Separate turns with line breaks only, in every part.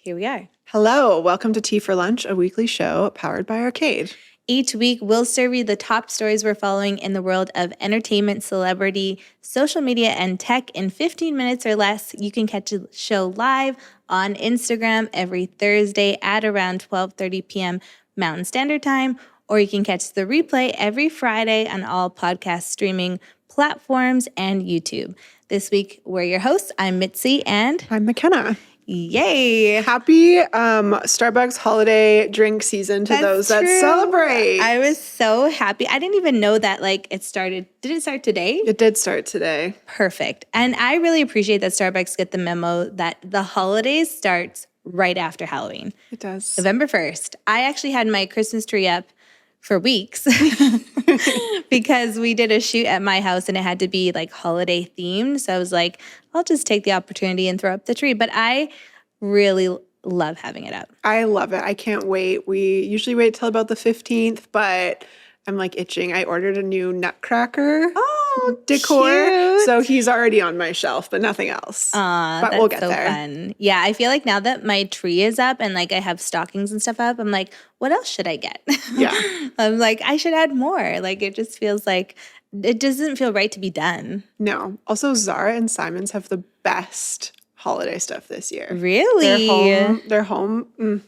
Here we are.
Hello, welcome to Tea for Lunch, a weekly show powered by Arcade.
Each week, we'll serve you the top stories we're following in the world of entertainment, celebrity, social media, and tech in 15 minutes or less. You can catch the show live on Instagram every Thursday at around 12:30 p.m. Mountain Standard Time, or you can catch the replay every Friday on all podcast streaming platforms and YouTube. This week, we're your hosts. I'm Mitzi and
I'm McKenna.
Yay!
Happy Starbucks holiday drink season to those that celebrate.
I was so happy. I didn't even know that it started. Did it start today?
It did start today.
Perfect. And I really appreciate that Starbucks get the memo that the holidays starts right after Halloween.
It does.
November 1st. I actually had my Christmas tree up for weeks because we did a shoot at my house and it had to be holiday themed. So I was like, I'll just take the opportunity and throw up the tree. But I really love having it up.
I love it. I can't wait. We usually wait till about the 15th, but I'm itching. I ordered a new nutcracker decor.
Cute.
So he's already on my shelf, but nothing else. But we'll get
so
there.
Fun. Yeah, I feel like now that my tree is up and I have stockings and stuff up, I'm like, what else should I get?
Yeah.
I'm like, I should add more. It just feels like it doesn't feel right to be done.
No. Also, Zara and Simon's have the best holiday stuff this year.
Really?
They're home.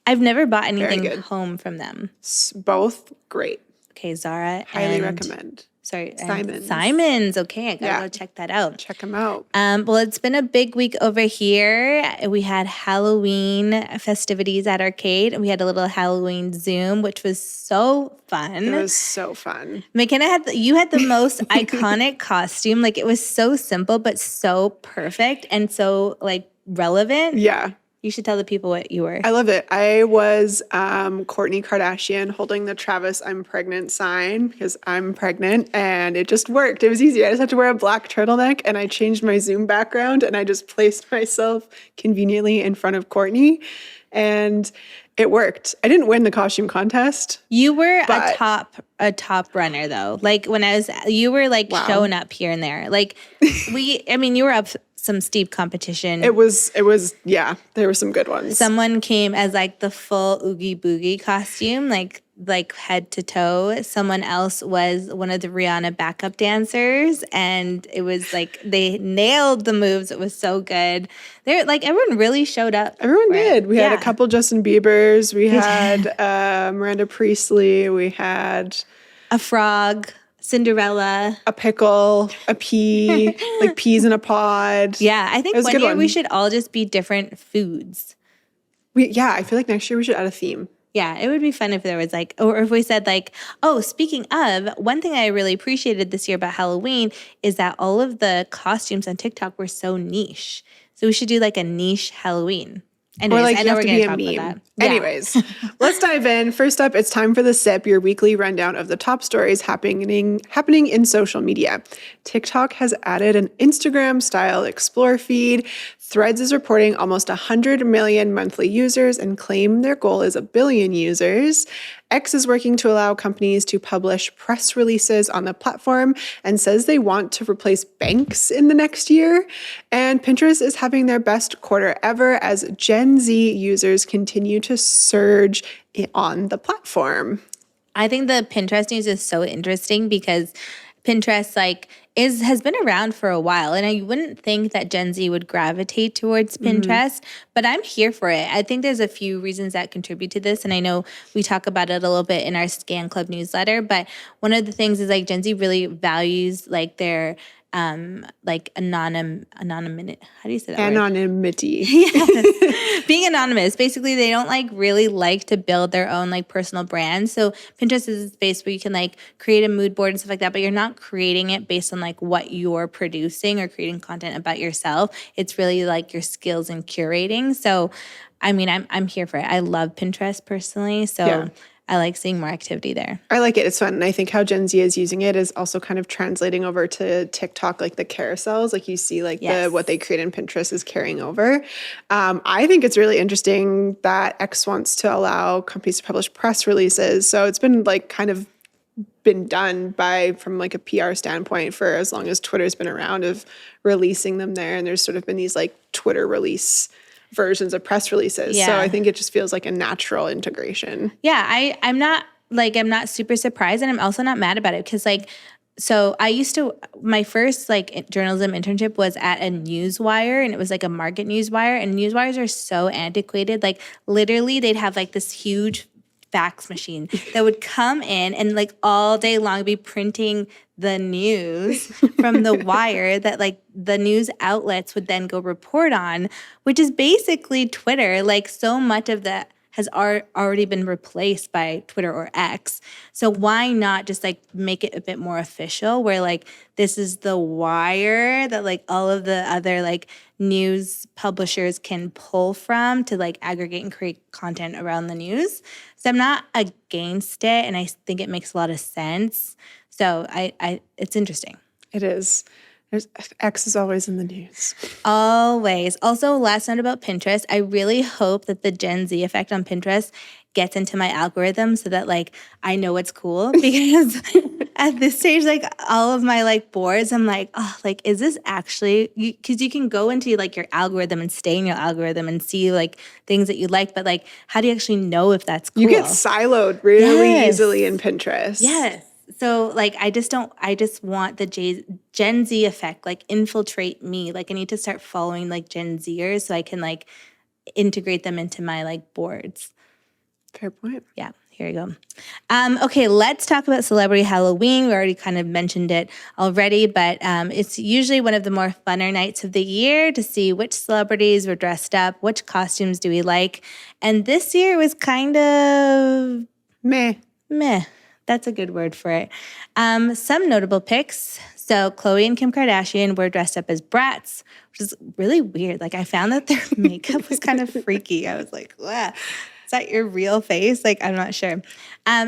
I've never bought anything home from them.
Both great.
Okay, Zara.
Highly recommend.
Sorry,
Simon's.
Okay, I gotta go check that out.
Check them out.
Well, it's been a big week over here. We had Halloween festivities at Arcade, and we had a little Halloween Zoom, which was so fun.
It was so fun.
McKenna you had the most iconic costume. It was so simple, but so perfect and so relevant.
Yeah.
You should tell the people what you were.
I love it. I was Kourtney Kardashian holding the Travis I'm pregnant sign because I'm pregnant, and it just worked. It was easy. I just had to wear a black turtleneck, and I changed my Zoom background, and I just placed myself conveniently in front of Kourtney, and it worked. I didn't win the costume contest.
You were a top runner though. You were
wow.
showing up here and there. You were up some steep competition.
It was, yeah, there were some good ones.
Someone came as the full Oogie Boogie costume, head to toe. Someone else was one of the Rihanna backup dancers, and it was they nailed the moves. It was so good. Everyone really showed up.
Everyone did. We had a couple Justin Biebers. We had Miranda Priestley. We had
a frog. Cinderella,
a pickle, a pea, peas in a pod.
Yeah, I think one year we should all just be different foods.
I feel like next year we should add a theme.
Yeah, it would be fun if there was or if we said speaking of, one thing I really appreciated this year about Halloween is that all of the costumes on TikTok were so niche. So we should do a niche Halloween. Anyways, I know we're going to talk about that.
Yeah. Anyways, let's dive in. First up, it's time for The Sip, your weekly rundown of the top stories happening in social media. TikTok has added an Instagram-style explore feed. Threads is reporting almost 100 million monthly users and claim their goal is 1 billion users. X is working to allow companies to publish press releases on the platform and says they want to replace banks in the next year. And Pinterest is having their best quarter ever as Gen Z users continue to surge on the platform.
I think the Pinterest news is so interesting because Pinterest has been around for a while, and I wouldn't think that Gen Z would gravitate towards Pinterest, but I'm here for it. I think there's a few reasons that contribute to this, and I know we talk about it a little bit in our Scan Club newsletter, but one of the things is Gen Z really values their anonymity. How do you say that
Anonymity.
Yes. Being anonymous. Basically, they don't really like to build their own personal brand. So Pinterest is a space where you can create a mood board and stuff like that, but you're not creating it based on what you're producing or creating content about yourself. It's really your skills in curating. So I'm here for it. I love Pinterest personally. So yeah. I like seeing more activity there.
I like it. It's fun. And I think how Gen Z is using it is also kind of translating over to TikTok, the carousels. You see yes. What they create in Pinterest is carrying over. I think it's really interesting that X wants to allow companies to publish press releases. So it's been kind of been done from a PR standpoint for as long as Twitter's been around of releasing them there. And there's sort of been these Twitter release versions of press releases. So I think it just feels like a natural integration.
Yeah, I'm not super surprised, and I'm also not mad about it because so my first journalism internship was at a newswire, and it was like a market newswire, and newswires are so antiquated. Like literally they'd have like this huge fax machine that would come in and like all day long be printing the news from the wire that like the news outlets would then go report on, which is basically Twitter. Like so much of that has already been replaced by Twitter or X. So why not just like make it a bit more official where like this is the wire that like all of the other like news publishers can pull from to like aggregate and create content around the news. So I'm not against it, and I think it makes a lot of sense. So it's interesting.
It is. X is always in the news.
Always. Also, last note about Pinterest, I really hope that the Gen Z effect on Pinterest gets into my algorithm so that like I know what's cool, because at this stage, like all of my like boards, I'm like, oh, like is this actually, because you can go into like your algorithm and stay in your algorithm and see like things that you like, but like how do you actually know if that's cool?
You get siloed really easily in Pinterest.
Yes. So like I just want the Gen Z effect like infiltrate me. Like I need to start following like Gen Zers so I can like integrate them into my like boards.
Fair point.
Yeah, here you go. Okay, let's talk about Celebrity Halloween. We already kind of mentioned it already, but it's usually one of the more funner nights of the year to see which celebrities were dressed up, which costumes do we like. And this year was kind of
meh.
That's a good word for it. Some notable picks. So Khloe and Kim Kardashian were dressed up as brats, which is really weird. Like I found that their makeup was kind of freaky. I was like, wow. Is that your real face? Like, I'm not sure.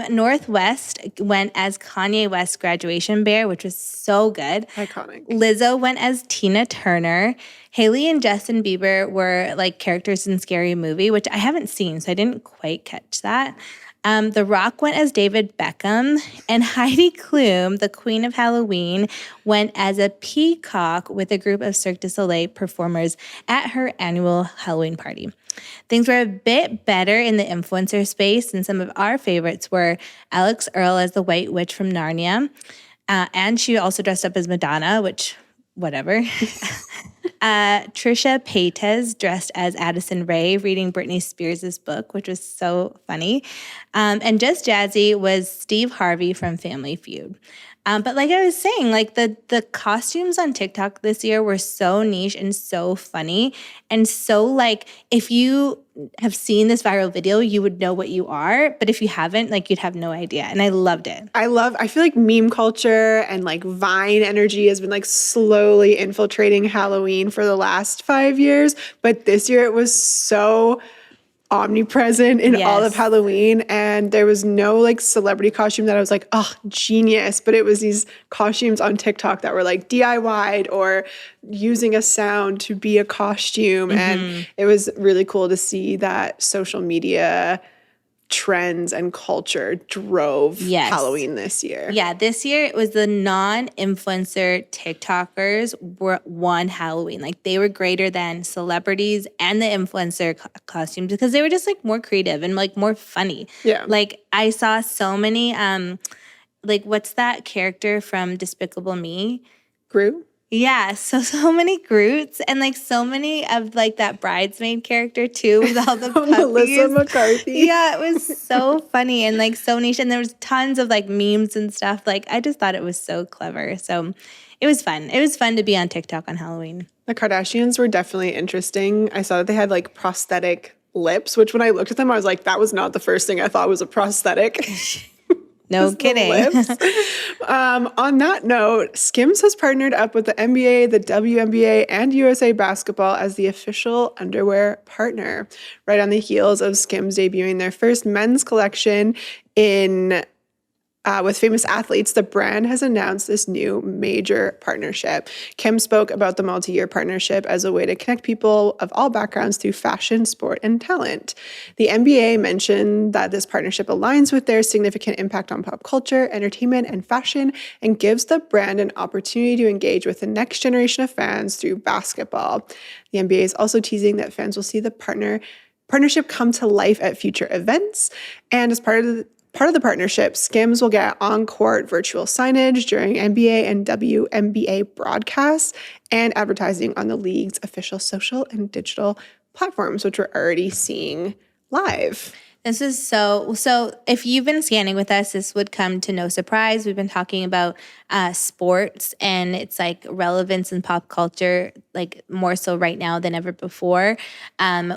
Northwest went as Kanye West's graduation bear, which was so good.
Iconic.
Lizzo went as Tina Turner. Haley and Justin Bieber were like characters in Scary Movie, which I haven't seen, so I didn't quite catch that. The Rock went as David Beckham, and Heidi Klum, the Queen of Halloween, went as a peacock with a group of Cirque du Soleil performers at her annual Halloween party. Things were a bit better in the influencer space, and some of our favorites were Alex Earle as the White Witch from Narnia, and she also dressed up as Madonna, which, whatever. Trisha Paytas dressed as Addison Rae reading Britney Spears' book, which was so funny. And Just Jazzy was Steve Harvey from Family Feud. But like I was saying, like the costumes on TikTok this year were so niche and so funny. And so like if you have seen this viral video, you would know what you are. But if you haven't, like you'd have no idea. And I loved it.
I feel like meme culture and like Vine energy has been like slowly infiltrating Halloween for the last 5 years. But this year it was so omnipresent in all of Halloween, and there was no like celebrity costume that I was like, oh, genius. But it was these costumes on TikTok that were like DIY'd or using a sound to be a costume. And it was really cool to see that social media trends and culture drove Halloween this year.
Yeah, this year it was the non-influencer TikTokers won Halloween. Like they were greater than celebrities and the influencer costumes because they were just like more creative and like more funny.
Yeah.
Like I saw so many like what's that character from Despicable Me?
Gru?
Yeah, so many Groots and like so many of like that bridesmaid character too with all the puppies.
Melissa McCarthy.
Yeah, it was so funny and like so niche, and there was tons of like memes and stuff. Like I just thought it was so clever. So it was fun. It was fun to be on TikTok on Halloween.
The Kardashians were definitely interesting. I saw that they had like prosthetic lips, which when I looked at them, I was like, that was not the first thing I thought was a prosthetic.
No kidding.
On that note, SKIMS has partnered up with the NBA, the WNBA, and USA Basketball as the official underwear partner, right on the heels of SKIMS debuting their first men's collection in with famous athletes, the brand has announced this new major partnership. Kim spoke about the multi-year partnership as a way to connect people of all backgrounds through fashion, sport, and talent. The NBA mentioned that this partnership aligns with their significant impact on pop culture, entertainment, and fashion, and gives the brand an opportunity to engage with the next generation of fans through basketball. The NBA is also teasing that fans will see the partnership come to life at future events, and as part of the partnership, SKIMS will get on-court virtual signage during NBA and WNBA broadcasts and advertising on the league's official social and digital platforms, which we're already seeing live.
This is so if you've been scanning with us, this would come to no surprise. We've been talking about sports and its like relevance in pop culture, like more so right now than ever before.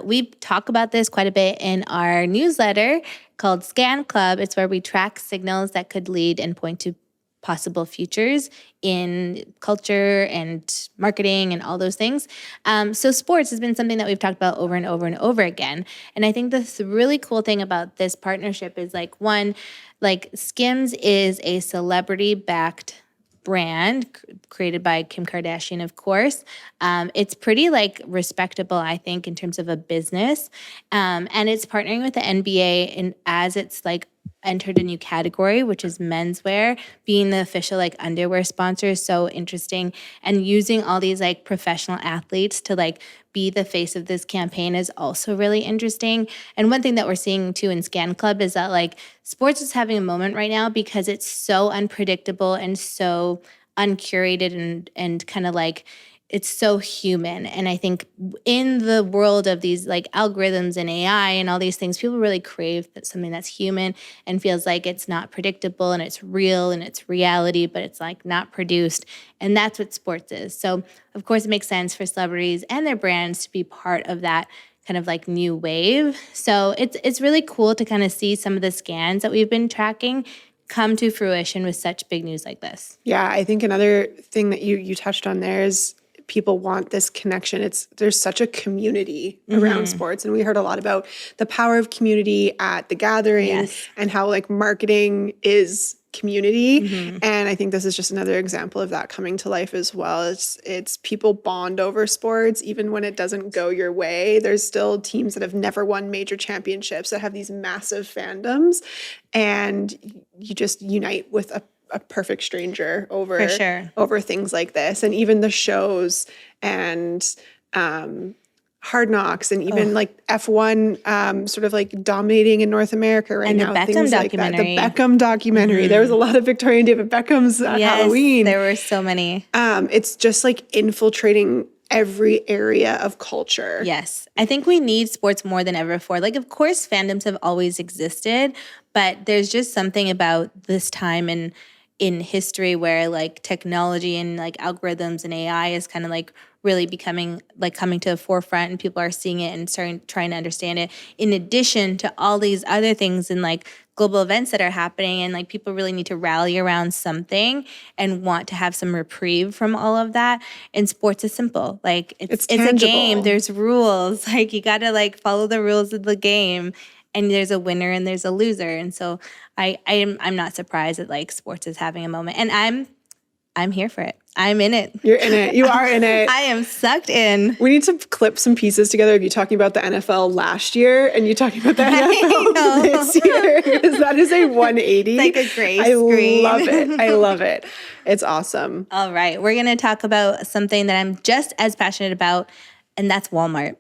We talk about this quite a bit in our newsletter called Scan Club. It's where we track signals that could lead and point to possible futures in culture and marketing and all those things. So sports has been something that we've talked about over and over and over again. And I think the really cool thing about this partnership is like one, like Skims is a celebrity-backed brand created by Kim Kardashian, of course. It's pretty like respectable, I think, in terms of a business. And it's partnering with the NBA and as it's like entered a new category, which is menswear. Being the official like underwear sponsor is so interesting. And using all these like professional athletes to like be the face of this campaign is also really interesting. And one thing that we're seeing too in Scan Club is that like sports is having a moment right now because it's so unpredictable and so uncurated and kind of like it's so human. And I think in the world of these like algorithms and AI and all these things, people really crave something that's human and feels like it's not predictable and it's real and it's reality, but it's like not produced. And that's what sports is. So of course it makes sense for celebrities and their brands to be part of that kind of like new wave. So it's really cool to kind of see some of the scans that we've been tracking come to fruition with such big news like this.
Yeah, I think another thing that you touched on there is people want this connection. There's such a community around sports, and we heard a lot about the power of community at the gathering and how like marketing is community. And I think this is just another example of that coming to life as well. It's people bond over sports even when it doesn't go your way. There's still teams that have never won major championships that have these massive fandoms, and you just unite with a perfect stranger over things like this. And even the shows and Hard Knocks and even like F1 sort of like dominating in North America right now.
And the Beckham documentary.
The Beckham documentary. There was a lot of Victoria and David Beckhams at Halloween.
There were so many.
It's just like infiltrating every area of culture.
Yes. I think we need sports more than ever before. Like, of course, fandoms have always existed, but there's just something about this time in history where like technology and like algorithms and AI is kind of like really becoming like coming to the forefront and people are seeing it and trying to understand it in addition to all these other things and like global events that are happening and like people really need to rally around something and want to have some reprieve from all of that. And sports is simple. Like it's a game. There's rules. Like you got to like follow the rules of the game. And there's a winner and there's a loser. And so I'm not surprised that like sports is having a moment. And I'm here for it. I'm in it.
You're in it. You are in it.
I am sucked in.
We need to clip some pieces together of you talking about the NFL last year and you talking about the NFL this year. Because that is a 180.
It's like a gray screen.
I love it. I love it. It's awesome.
All right. We're going to talk about something that I'm just as passionate about, and that's Walmart.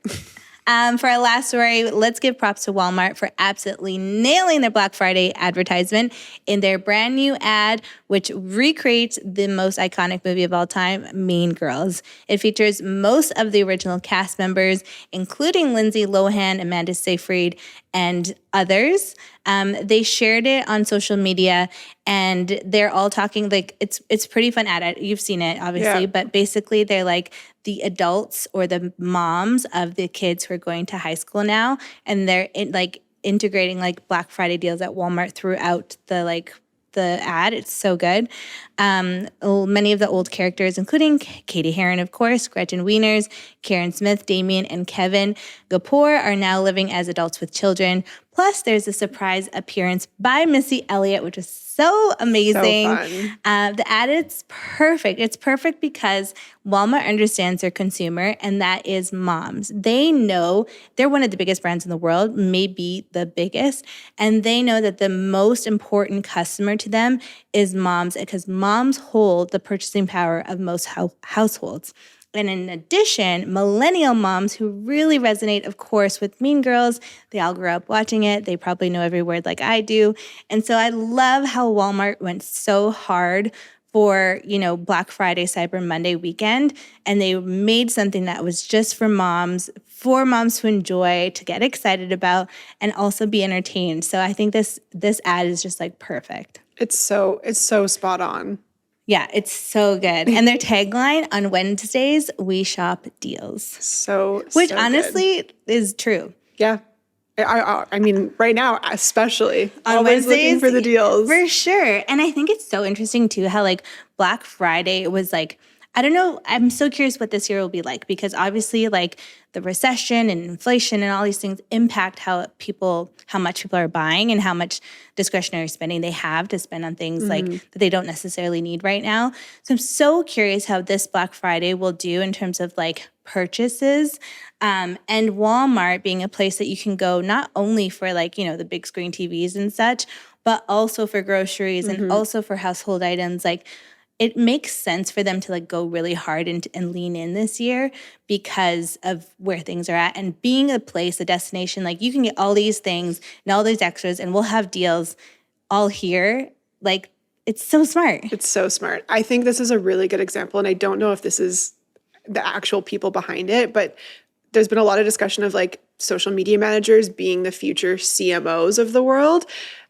For our last story, let's give props to Walmart for absolutely nailing their Black Friday advertisement in their brand new ad, which recreates the most iconic movie of all time, Mean Girls. It features most of the original cast members, including Lindsay Lohan, Amanda Seyfried, and others. They shared it on social media, and they're all talking like it's pretty fun ad. You've seen it, obviously, but basically they're like the adults or the moms of the kids who are going to high school now, and they're integrating like Black Friday deals at Walmart throughout the ad. It's so good. Many of the old characters, including Katie Heron, of course, Gretchen Wieners, Karen Smith, Damien, and Kevin Kapoor, are now living as adults with children. Plus, there's a surprise appearance by Missy Elliott, which is so amazing.
So fun.
The ad is perfect. It's perfect because Walmart understands their consumer, and that is moms. They know they're one of the biggest brands in the world, maybe the biggest, and they know that the most important customer to them is moms because moms hold the purchasing power of most households. And in addition, millennial moms who really resonate, of course, with Mean Girls, they all grew up watching it. They probably know every word like I do. And so I love how Walmart went so hard for, Black Friday, Cyber Monday weekend. And they made something that was just for moms to enjoy, to get excited about, and also be entertained. So I think this ad is just like perfect.
It's so spot on.
Yeah, it's so good. And their tagline, on Wednesdays, we shop deals. Which honestly
good.
is true.
Yeah. I mean, right now, especially.
On
always
Wednesdays,
looking for the deals.
For sure. And I think it's so interesting, too, how, Black Friday was, I don't know. I'm so curious what this year will be like because obviously, the recession and inflation and all these things impact how much people are buying and how much discretionary spending they have to spend on things that they don't necessarily need right now. So I'm so curious how this Black Friday will do in terms of purchases. And Walmart being a place that you can go not only for the big screen TVs and such, but also for groceries and also for household items. It makes sense for them to go really hard and lean in this year because of where things are at. And being a place, a destination, you can get all these things and all these extras and we'll have deals all here. It's so smart.
It's so smart. I think this is a really good example. And I don't know if this is the actual people behind it, but there's been a lot of discussion of social media managers being the future CMOs of the world.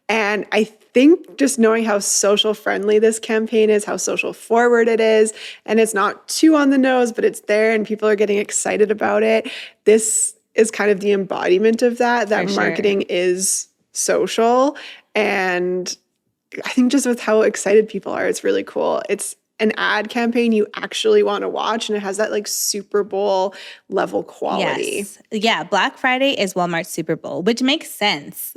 And I think just knowing how social friendly this campaign is, how social forward it is, and it's not too on the nose, but it's there and people are getting excited about it. This is kind of the embodiment of that marketing is social. And I think just with how excited people are, it's really cool. It's an ad campaign you actually want to watch, and it has that Super Bowl level quality.
Yes. Yeah, Black Friday is Walmart's Super Bowl, which makes sense.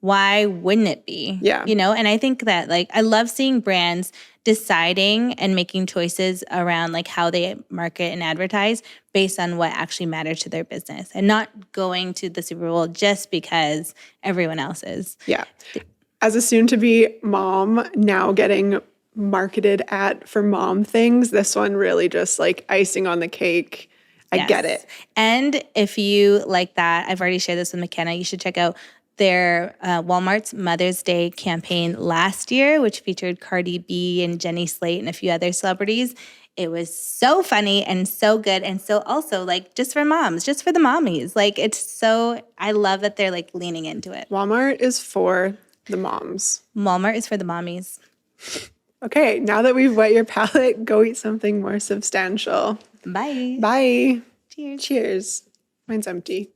Why wouldn't it be?
Yeah.
And I think that I love seeing brands deciding and making choices around how they market and advertise based on what actually matters to their business and not going to the Super Bowl just because everyone else is.
Yeah. As a soon-to-be mom, now getting marketed at for mom things, this one really just icing on the cake. I get it.
And if you like that, I've already shared this with McKenna, you should check out their Walmart's Mother's Day campaign last year, which featured Cardi B and Jenny Slate and a few other celebrities. It was so funny and so good. And so also just for moms, just for the mommies. I love that they're leaning into it.
Walmart is for the moms.
Walmart is for the mommies.
Okay, now that we've wet your palate, go eat something more substantial.
Bye.
Bye.
Cheers.
Cheers. Mine's empty.